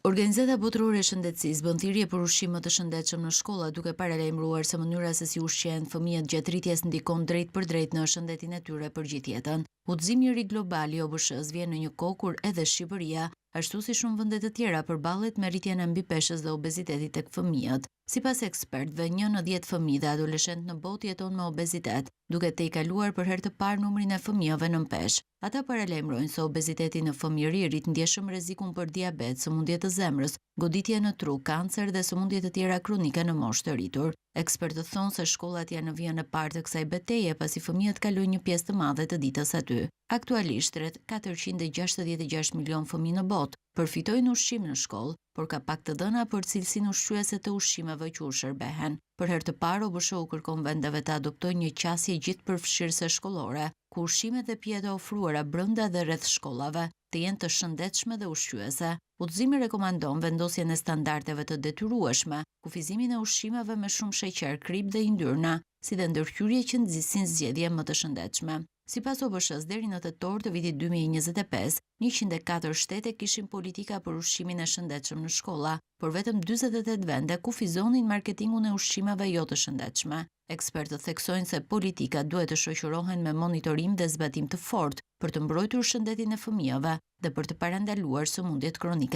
Organizata Botërore e Shëndetësisë bën thirrje për ushqim më të shëndetshëm në shkolla, duke paralajmëruar se mënyra se si ushqehen fëmijët gjatë rritjes ndikon drejt për drejt në shëndetin e tyre për gjithë jetën. Udhëzimi i ri global i OBSH-s vjen në një kohë kur edhe Shqipëria, ashtu si shumë vende të tjera, përballet me rritjen e mbipeshës dhe obezitetit tek fëmijët. Sipas ekspertëve, 1 në 10 fëmijë dhe adoleshentë në botë jeton me obezitet, duke tejkaluar për herë të parë numrin e fëmijëve nën peshë. Ata paralajmërojnë se obeziteti në fëmijëri rrit ndjeshëm rrezikun për diabet, sëmundje të zemrës, goditje në tru, kancer dhe sëmundje të tjera kronike në moshë të rritur. Ekspertët thonë se shkollat janë në vijën e parë të kësaj betejë pasi fëmijët kalojnë një pjesë të madhe të ditës aty. Aktualisht rreth 466 milion fëmijë në botë përfitojnë ushqim në shkollë, por ka pak të dhëna për cilësinë ushqyese të ushqimeve që u shërbehen. Për herë të parë OBSH-u kërkon vendeve të adoptojnë një qasje gjithëpërfshirëse shkollore, ku ushqimet dhe pijet e ofruara brenda dhe rreth shkollave të jenë të shëndetshme dhe ushqyese. Udhëzimi rekomandon vendosjen e standardeve të detyrueshme, kufizimin e ushqimeve me shumë sheqer, krip dhe yndyrna, si dhe ndërhyrje që nxisin zgjedhje më të shëndetshme. Sipas OBSH-s, deri në tetor të vitit 2025, 104 shtete kishin politika për ushqimin e shëndetshëm në shkolla, por vetëm 48 vende kufizonin marketingun e ushqimeve jo të shëndetshme. Ekspertët theksojnë se politikat duhet të shoqërohen me monitorim dhe zbatim të fortë për të mbrojtur shëndetin e fëmijëve dhe për të parandaluar sëmundjet kronike.